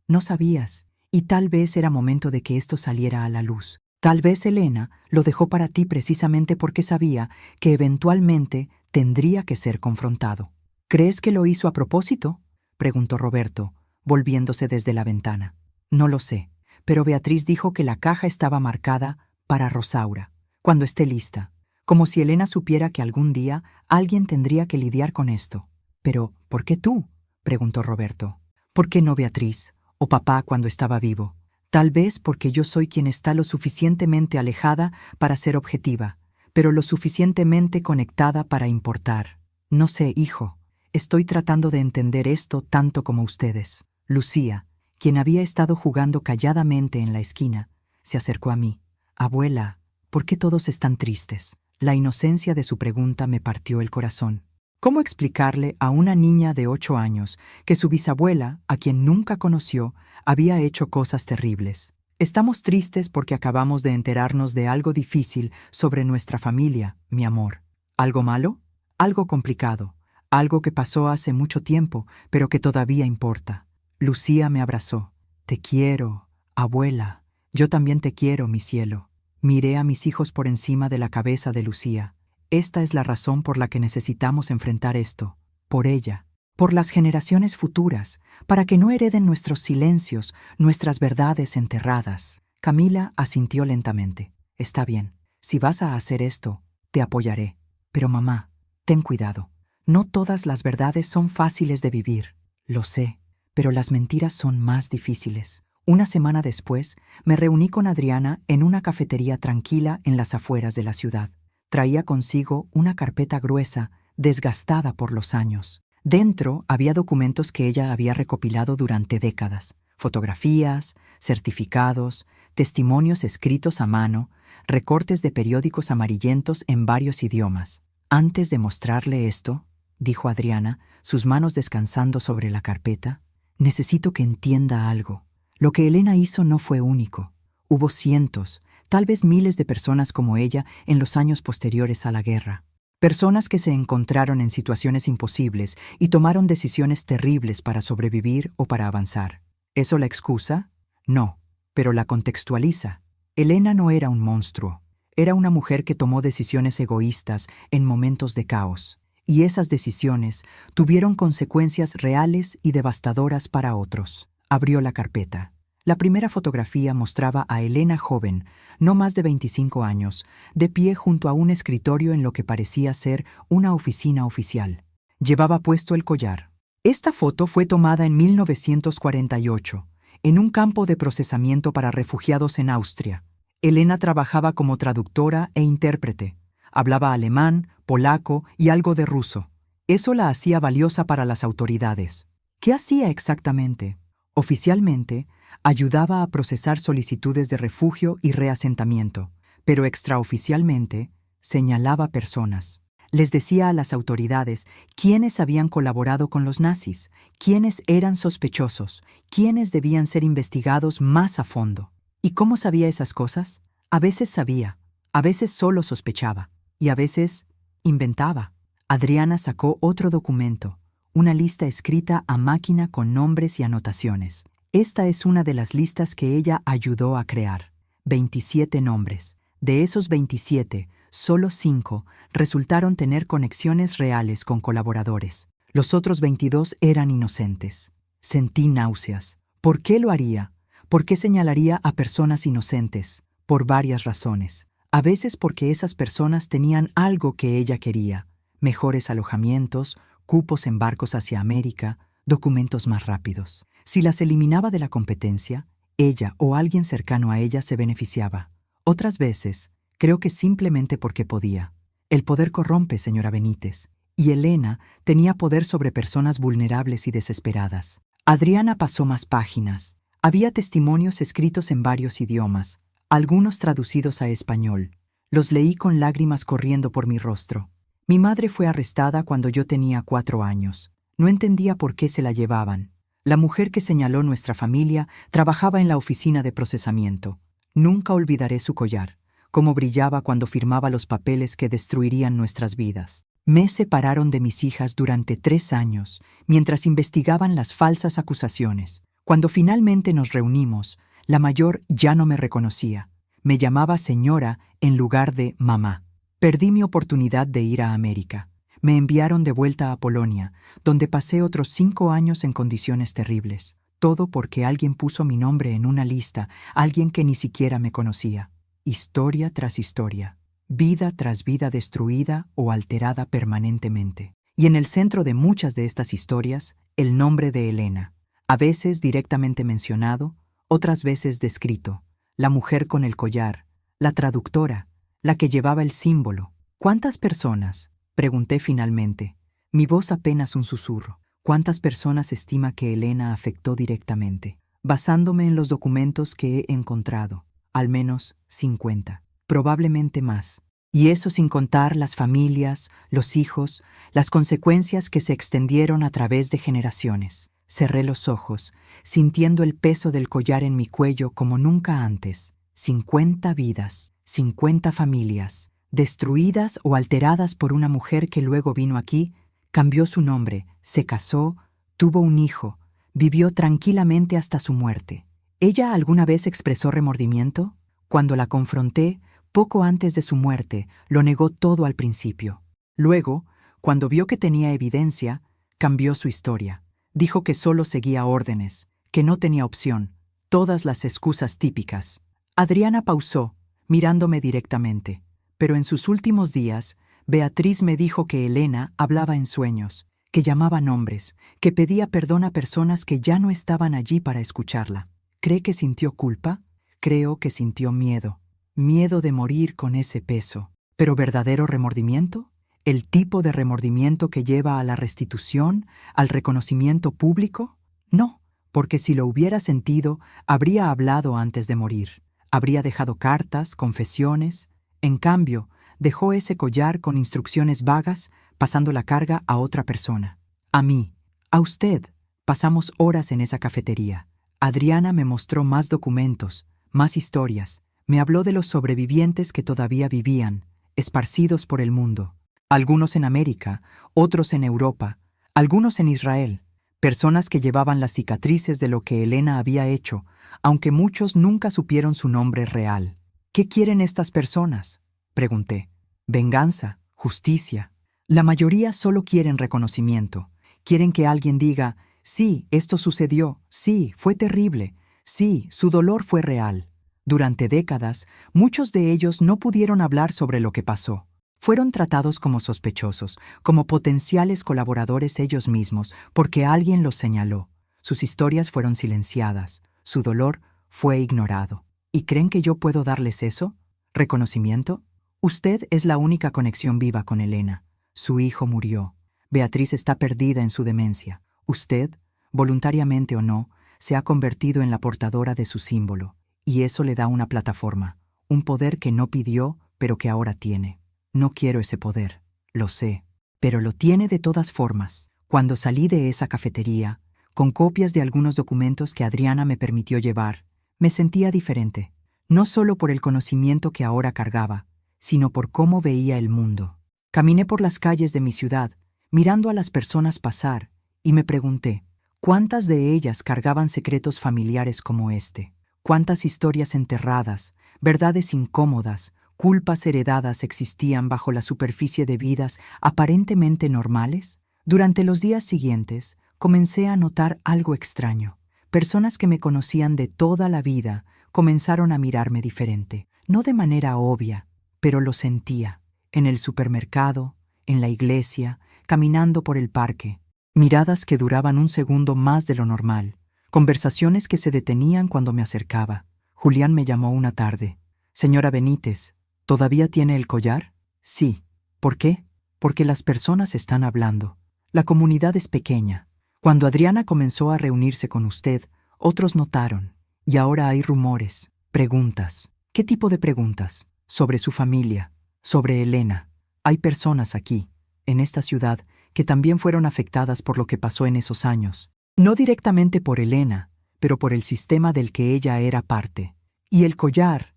No sabías. Y tal vez era momento de que esto saliera a la luz. Tal vez Elena lo dejó para ti precisamente porque sabía que eventualmente tendría que ser confrontado». «¿Crees que lo hizo a propósito?», preguntó Roberto, volviéndose desde la ventana. «No lo sé, pero Beatriz dijo que la caja estaba marcada para Rosaura, cuando esté lista, como si Elena supiera que algún día alguien tendría que lidiar con esto». «¿Pero por qué tú?», preguntó Roberto. «¿Por qué no Beatriz o papá cuando estaba vivo? Tal vez porque yo soy quien está lo suficientemente alejada para ser objetiva, pero lo suficientemente conectada para importar. No sé, hijo. Estoy tratando de entender esto tanto como ustedes». Lucía, quien había estado jugando calladamente en la esquina, se acercó a mí. «Abuela, ¿por qué todos están tristes?». La inocencia de su pregunta me partió el corazón. ¿Cómo explicarle a una niña de 8 años que su bisabuela, a quien nunca conoció, había hecho cosas terribles? «Estamos tristes porque acabamos de enterarnos de algo difícil sobre nuestra familia, mi amor». «¿Algo malo?». «Algo complicado. Algo que pasó hace mucho tiempo, pero que todavía importa». Lucía me abrazó. «Te quiero, abuela». «Yo también te quiero, mi cielo». Miré a mis hijos por encima de la cabeza de Lucía. «Esta es la razón por la que necesitamos enfrentar esto. Por ella, por las generaciones futuras, para que no hereden nuestros silencios, nuestras verdades enterradas». Camila asintió lentamente. «Está bien. Si vas a hacer esto, te apoyaré. Pero mamá, ten cuidado. No todas las verdades son fáciles de vivir. Lo sé, pero las mentiras son más difíciles. Una semana después, me reuní con Adriana en una cafetería tranquila en las afueras de la ciudad. Traía consigo una carpeta gruesa, desgastada por los años. Dentro había documentos que ella había recopilado durante décadas: fotografías, certificados, testimonios escritos a mano, recortes de periódicos amarillentos en varios idiomas. Antes de mostrarle esto, dijo Adriana, sus manos descansando sobre la carpeta, necesito que entienda algo. Lo que Elena hizo no fue único. Hubo cientos, tal vez miles de personas como ella en los años posteriores a la guerra. Personas que se encontraron en situaciones imposibles y tomaron decisiones terribles para sobrevivir o para avanzar. ¿Eso la excusa? No, pero la contextualiza. Elena no era un monstruo. Era una mujer que tomó decisiones egoístas en momentos de caos, y esas decisiones tuvieron consecuencias reales y devastadoras para otros. Abrió la carpeta. La primera fotografía mostraba a Elena joven, no más de 25 años, de pie junto a un escritorio en lo que parecía ser una oficina oficial. Llevaba puesto el collar. Esta foto fue tomada en 1948, en un campo de procesamiento para refugiados en Austria. Elena trabajaba como traductora e intérprete. Hablaba alemán, polaco y algo de ruso. Eso la hacía valiosa para las autoridades. ¿Qué hacía exactamente? Oficialmente, ayudaba a procesar solicitudes de refugio y reasentamiento, pero extraoficialmente señalaba personas. Les decía a las autoridades quiénes habían colaborado con los nazis, quiénes eran sospechosos, quiénes debían ser investigados más a fondo. ¿Y cómo sabía esas cosas? A veces sabía, a veces solo sospechaba, y a veces inventaba. Adriana sacó otro documento, una lista escrita a máquina con nombres y anotaciones. Esta es una de las listas que ella ayudó a crear. 27 nombres. De esos 27, solo 5 resultaron tener conexiones reales con colaboradores. Los otros 22 eran inocentes. Sentí náuseas. ¿Por qué lo haría? ¿Por qué señalaría a personas inocentes? Por varias razones. A veces porque esas personas tenían algo que ella quería: mejores alojamientos, cupos en barcos hacia América, documentos más rápidos. Si las eliminaba de la competencia, ella o alguien cercano a ella se beneficiaba. Otras veces, creo que simplemente porque podía. El poder corrompe, señora Benítez, y Elena tenía poder sobre personas vulnerables y desesperadas. Adriana pasó más páginas. Había testimonios escritos en varios idiomas, algunos traducidos a español. Los leí con lágrimas corriendo por mi rostro. Mi madre fue arrestada cuando yo tenía 4 años. No entendía por qué se la llevaban. La mujer que señaló nuestra familia trabajaba en la oficina de procesamiento. Nunca olvidaré su collar, cómo brillaba cuando firmaba los papeles que destruirían nuestras vidas. Me separaron de mis hijas durante 3 años, mientras investigaban las falsas acusaciones. Cuando finalmente nos reunimos, la mayor ya no me reconocía. Me llamaba señora en lugar de mamá. Perdí mi oportunidad de ir a América. Me enviaron de vuelta a Polonia, donde pasé otros 5 años en condiciones terribles. Todo porque alguien puso mi nombre en una lista, alguien que ni siquiera me conocía. Historia tras historia, vida tras vida destruida o alterada permanentemente. Y en el centro de muchas de estas historias, el nombre de Elena. A veces directamente mencionado, otras veces descrito. La mujer con el collar, la traductora, la que llevaba el símbolo. ¿Cuántas personas? Pregunté finalmente, mi voz apenas un susurro. ¿Cuántas personas estima que Elena afectó directamente? Basándome en los documentos que he encontrado, al menos 50, probablemente más. Y eso sin contar las familias, los hijos, las consecuencias que se extendieron a través de generaciones. Cerré los ojos, sintiendo el peso del collar en mi cuello como nunca antes. 50 vidas, 50 familias, destruidas o alteradas por una mujer que luego vino aquí, cambió su nombre, se casó, tuvo un hijo, vivió tranquilamente hasta su muerte. ¿Ella alguna vez expresó remordimiento? Cuando la confronté, poco antes de su muerte, lo negó todo al principio. Luego, cuando vio que tenía evidencia, cambió su historia. Dijo que solo seguía órdenes, que no tenía opción, todas las excusas típicas. Adriana pausó, mirándome directamente, pero en sus últimos días, Beatriz me dijo que Elena hablaba en sueños, que llamaba nombres, que pedía perdón a personas que ya no estaban allí para escucharla. ¿Cree que sintió culpa? Creo que sintió miedo. Miedo de morir con ese peso. ¿Pero verdadero remordimiento? ¿El tipo de remordimiento que lleva a la restitución, al reconocimiento público? No, porque si lo hubiera sentido, habría hablado antes de morir. Habría dejado cartas, confesiones. En cambio, dejó ese collar con instrucciones vagas, pasando la carga a otra persona. A mí, a usted. Pasamos horas en esa cafetería. Adriana me mostró más documentos, más historias. Me habló de los sobrevivientes que todavía vivían, esparcidos por el mundo. Algunos en América, otros en Europa, algunos en Israel. Personas que llevaban las cicatrices de lo que Elena había hecho, aunque muchos nunca supieron su nombre real. ¿Qué quieren estas personas?, pregunté. Venganza, justicia. La mayoría solo quieren reconocimiento. Quieren que alguien diga, sí, esto sucedió, sí, fue terrible, sí, su dolor fue real. Durante décadas, muchos de ellos no pudieron hablar sobre lo que pasó. Fueron tratados como sospechosos, como potenciales colaboradores ellos mismos, porque alguien los señaló. Sus historias fueron silenciadas, su dolor fue ignorado. ¿Y creen que yo puedo darles eso? ¿Reconocimiento? Usted es la única conexión viva con Elena. Su hijo murió. Beatriz está perdida en su demencia. Usted, voluntariamente o no, se ha convertido en la portadora de su símbolo, y eso le da una plataforma, un poder que no pidió, pero que ahora tiene. No quiero ese poder, lo sé, pero lo tiene de todas formas. Cuando salí de esa cafetería, con copias de algunos documentos que Adriana me permitió llevar, me sentía diferente, no solo por el conocimiento que ahora cargaba, sino por cómo veía el mundo. Caminé por las calles de mi ciudad, mirando a las personas pasar, y me pregunté, ¿cuántas de ellas cargaban secretos familiares como este? ¿Cuántas historias enterradas, verdades incómodas, culpas heredadas existían bajo la superficie de vidas aparentemente normales? Durante los días siguientes, comencé a notar algo extraño. Personas que me conocían de toda la vida comenzaron a mirarme diferente, no de manera obvia, pero lo sentía. En el supermercado, en la iglesia, caminando por el parque. Miradas que duraban un segundo más de lo normal. Conversaciones que se detenían cuando me acercaba. Julián me llamó una tarde. Señora Benítez, ¿todavía tiene el collar? Sí. ¿Por qué? Porque las personas están hablando. La comunidad es pequeña. Cuando Adriana comenzó a reunirse con usted, otros notaron. Y ahora hay rumores, preguntas. ¿Qué tipo de preguntas? Sobre su familia, sobre Elena. Hay personas aquí, en esta ciudad, que también fueron afectadas por lo que pasó en esos años. No directamente por Elena, pero por el sistema del que ella era parte. Y el collar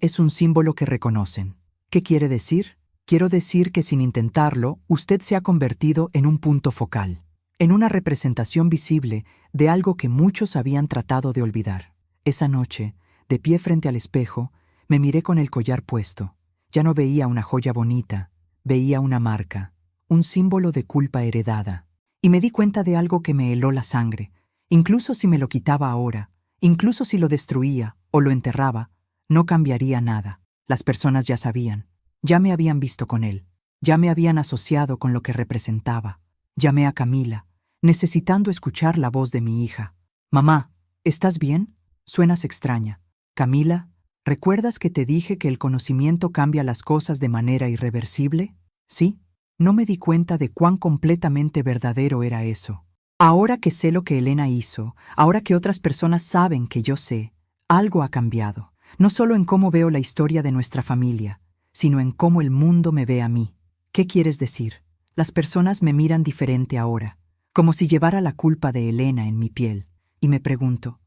es un símbolo que reconocen. ¿Qué quiere decir? Quiero decir que sin intentarlo, usted se ha convertido en un punto focal, en una representación visible de algo que muchos habían tratado de olvidar. Esa noche, de pie frente al espejo, me miré con el collar puesto. Ya no veía una joya bonita, veía una marca, un símbolo de culpa heredada. Y me di cuenta de algo que me heló la sangre. Incluso si me lo quitaba ahora, incluso si lo destruía o lo enterraba, no cambiaría nada. Las personas ya sabían, ya me habían visto con él, ya me habían asociado con lo que representaba. Llamé a Camila, necesitando escuchar la voz de mi hija. Mamá, ¿estás bien? Suenas extraña. Camila, ¿recuerdas que te dije que el conocimiento cambia las cosas de manera irreversible? Sí. No me di cuenta de cuán completamente verdadero era eso. Ahora que sé lo que Elena hizo, ahora que otras personas saben que yo sé, algo ha cambiado. No solo en cómo veo la historia de nuestra familia, sino en cómo el mundo me ve a mí. ¿Qué quieres decir? Las personas me miran diferente ahora, como si llevara la culpa de Elena en mi piel. Y me pregunto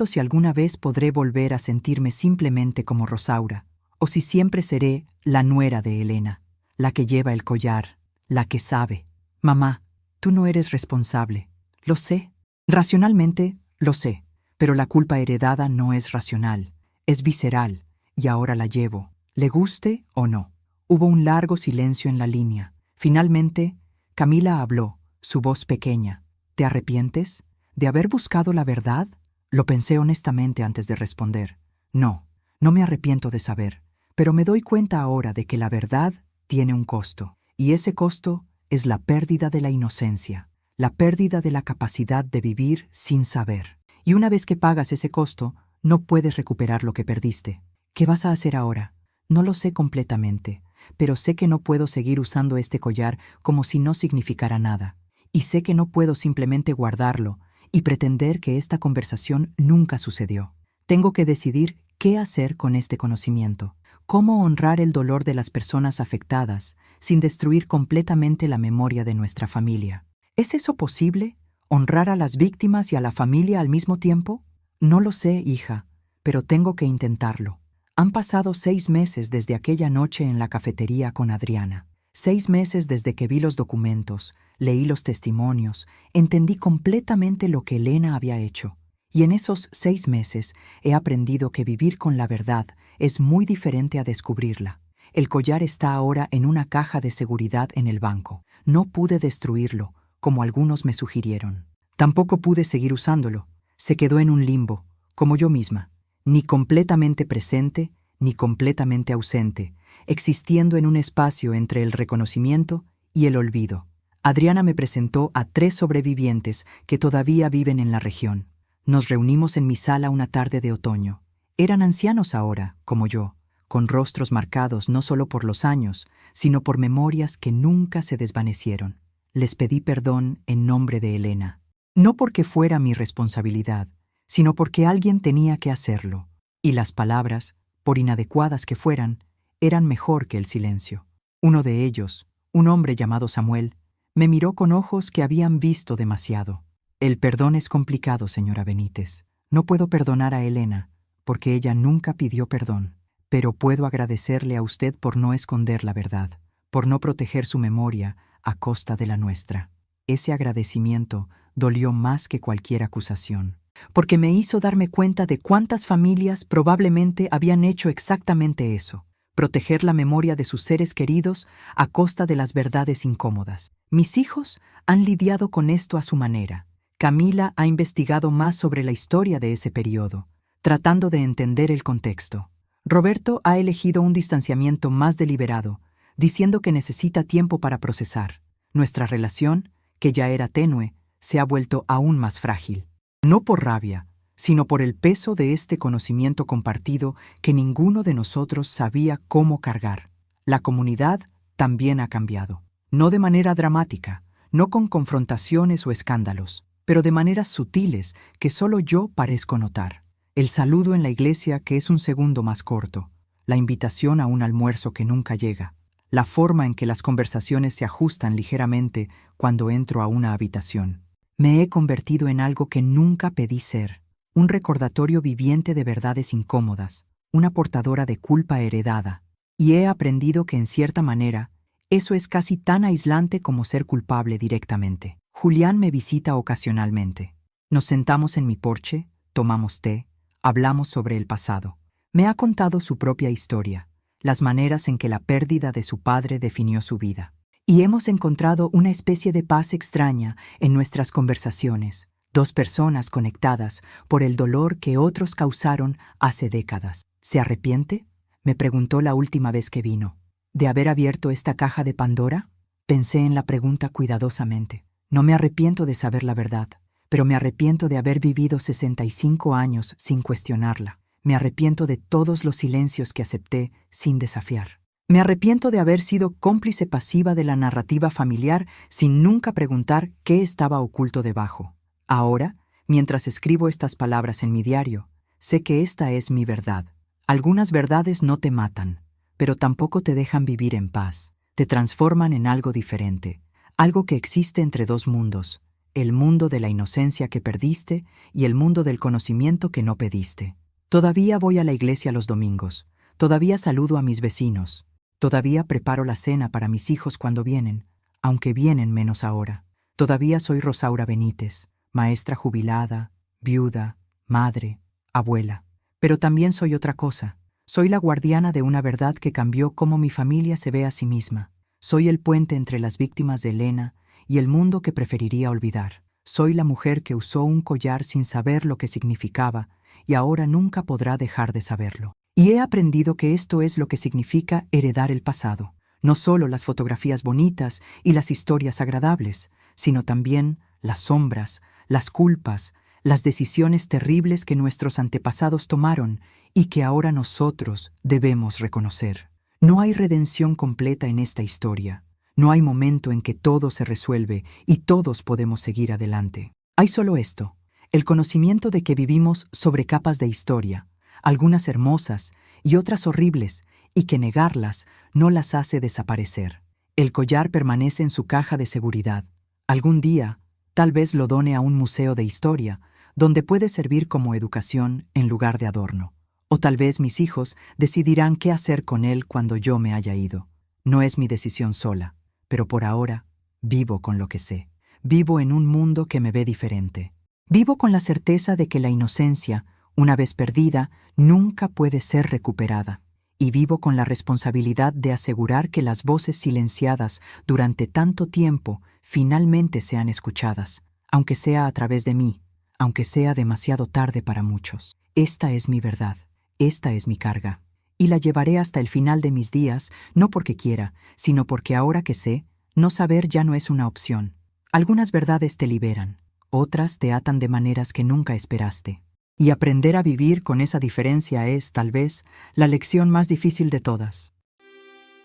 si alguna vez podré volver a sentirme simplemente como Rosaura, o si siempre seré la nuera de Elena, la que lleva el collar, la que sabe. Mamá, tú no eres responsable. Lo sé. Racionalmente, lo sé. Pero la culpa heredada no es racional. Es visceral. Y ahora la llevo. ¿Le guste o no? Hubo un largo silencio en la línea. Finalmente, Camila habló, su voz pequeña. ¿Te arrepientes? ¿De haber buscado la verdad? Lo pensé honestamente antes de responder. No me arrepiento de saber. Pero me doy cuenta ahora de que la verdad tiene un costo, y ese costo es la pérdida de la inocencia, la pérdida de la capacidad de vivir sin saber. Y una vez que pagas ese costo, no puedes recuperar lo que perdiste. ¿Qué vas a hacer ahora? No lo sé completamente, pero sé que no puedo seguir usando este collar como si no significara nada. Y sé que no puedo simplemente guardarlo y pretender que esta conversación nunca sucedió. Tengo que decidir qué hacer con este conocimiento. Cómo honrar el dolor de las personas afectadas sin destruir completamente la memoria de nuestra familia. ¿Es eso posible? ¿Honrar a las víctimas y a la familia al mismo tiempo? No lo sé, hija, pero tengo que intentarlo. Han pasado 6 meses desde aquella noche en la cafetería con Adriana. 6 meses desde que vi los documentos, leí los testimonios, entendí completamente lo que Elena había hecho. Y en esos 6 meses he aprendido que vivir con la verdad es muy diferente a descubrirla. El collar está ahora en una caja de seguridad en el banco. No pude destruirlo, como algunos me sugirieron. Tampoco pude seguir usándolo. Se quedó en un limbo, como yo misma, ni completamente presente, ni completamente ausente, existiendo en un espacio entre el reconocimiento y el olvido. Adriana me presentó a 3 sobrevivientes que todavía viven en la región. Nos reunimos en mi sala una tarde de otoño. Eran ancianos ahora, como yo, con rostros marcados no solo por los años, sino por memorias que nunca se desvanecieron. Les pedí perdón en nombre de Elena. No porque fuera mi responsabilidad, sino porque alguien tenía que hacerlo. Y las palabras, por inadecuadas que fueran, eran mejor que el silencio. Uno de ellos, un hombre llamado Samuel, me miró con ojos que habían visto demasiado. El perdón es complicado, señora Benítez. No puedo perdonar a Elena, porque ella nunca pidió perdón. Pero puedo agradecerle a usted por no esconder la verdad, por no proteger su memoria a costa de la nuestra. Ese agradecimiento dolió más que cualquier acusación, porque me hizo darme cuenta de cuántas familias probablemente habían hecho exactamente eso, proteger la memoria de sus seres queridos a costa de las verdades incómodas. Mis hijos han lidiado con esto a su manera. Camila ha investigado más sobre la historia de ese periodo, tratando de entender el contexto. Roberto ha elegido un distanciamiento más deliberado, diciendo que necesita tiempo para procesar. Nuestra relación, que ya era tenue, se ha vuelto aún más frágil. No por rabia, sino por el peso de este conocimiento compartido que ninguno de nosotros sabía cómo cargar. La comunidad también ha cambiado. No de manera dramática, no con confrontaciones o escándalos, pero de maneras sutiles que solo yo parezco notar. El saludo en la iglesia que es un segundo más corto, la invitación a un almuerzo que nunca llega, la forma en que las conversaciones se ajustan ligeramente cuando entro a una habitación. Me he convertido en algo que nunca pedí ser, un recordatorio viviente de verdades incómodas, una portadora de culpa heredada, y he aprendido que en cierta manera eso es casi tan aislante como ser culpable directamente. Julián me visita ocasionalmente. Nos sentamos en mi porche, tomamos té, hablamos sobre el pasado. Me ha contado su propia historia, las maneras en que la pérdida de su padre definió su vida. Y hemos encontrado una especie de paz extraña en nuestras conversaciones, 2 personas conectadas por el dolor que otros causaron hace décadas. ¿Se arrepiente?, me preguntó la última vez que vino. ¿De haber abierto esta caja de Pandora? Pensé en la pregunta cuidadosamente. No me arrepiento de saber la verdad, pero me arrepiento de haber vivido 65 años sin cuestionarla. Me arrepiento de todos los silencios que acepté sin desafiar. Me arrepiento de haber sido cómplice pasiva de la narrativa familiar sin nunca preguntar qué estaba oculto debajo. Ahora, mientras escribo estas palabras en mi diario, sé que esta es mi verdad. Algunas verdades no te matan, pero tampoco te dejan vivir en paz. Te transforman en algo diferente, algo que existe entre 2 mundos, el mundo de la inocencia que perdiste y el mundo del conocimiento que no pediste. Todavía voy a la iglesia los domingos, todavía saludo a mis vecinos, todavía preparo la cena para mis hijos cuando vienen, aunque vienen menos ahora. Todavía soy Rosaura Benítez, maestra jubilada, viuda, madre, abuela. Pero también soy otra cosa. Soy la guardiana de una verdad que cambió cómo mi familia se ve a sí misma. Soy el puente entre las víctimas de Elena y el mundo que preferiría olvidar. Soy la mujer que usó un collar sin saber lo que significaba y ahora nunca podrá dejar de saberlo. Y he aprendido que esto es lo que significa heredar el pasado. No solo las fotografías bonitas y las historias agradables, sino también las sombras, las culpas, las decisiones terribles que nuestros antepasados tomaron y que ahora nosotros debemos reconocer. No hay redención completa en esta historia. No hay momento en que todo se resuelve y todos podemos seguir adelante. Hay solo esto, el conocimiento de que vivimos sobre capas de historia, algunas hermosas y otras horribles, y que negarlas no las hace desaparecer. El collar permanece en su caja de seguridad. Algún día, tal vez lo done a un museo de historia, donde puede servir como educación en lugar de adorno. O tal vez mis hijos decidirán qué hacer con él cuando yo me haya ido. No es mi decisión sola, pero por ahora vivo con lo que sé. Vivo en un mundo que me ve diferente. Vivo con la certeza de que la inocencia, una vez perdida, nunca puede ser recuperada. Y vivo con la responsabilidad de asegurar que las voces silenciadas durante tanto tiempo finalmente sean escuchadas, aunque sea a través de mí, aunque sea demasiado tarde para muchos. Esta es mi verdad, esta es mi carga, y la llevaré hasta el final de mis días, no porque quiera, sino porque ahora que sé, no saber ya no es una opción. Algunas verdades te liberan, otras te atan de maneras que nunca esperaste. Y aprender a vivir con esa diferencia es, tal vez, la lección más difícil de todas.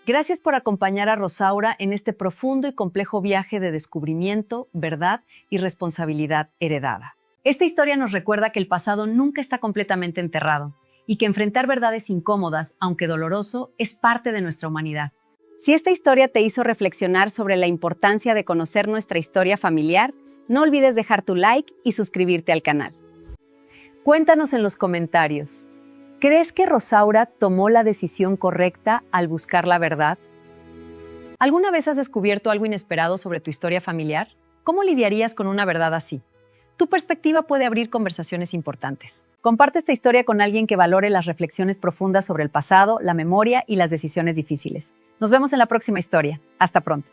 Gracias por acompañar a Rosaura en este profundo y complejo viaje de descubrimiento, verdad y responsabilidad heredada. Esta historia nos recuerda que el pasado nunca está completamente enterrado y que enfrentar verdades incómodas, aunque doloroso, es parte de nuestra humanidad. Si esta historia te hizo reflexionar sobre la importancia de conocer nuestra historia familiar, no olvides dejar tu like y suscribirte al canal. Cuéntanos en los comentarios, ¿crees que Rosaura tomó la decisión correcta al buscar la verdad? ¿Alguna vez has descubierto algo inesperado sobre tu historia familiar? ¿Cómo lidiarías con una verdad así? Tu perspectiva puede abrir conversaciones importantes. Comparte esta historia con alguien que valore las reflexiones profundas sobre el pasado, la memoria y las decisiones difíciles. Nos vemos en la próxima historia. Hasta pronto.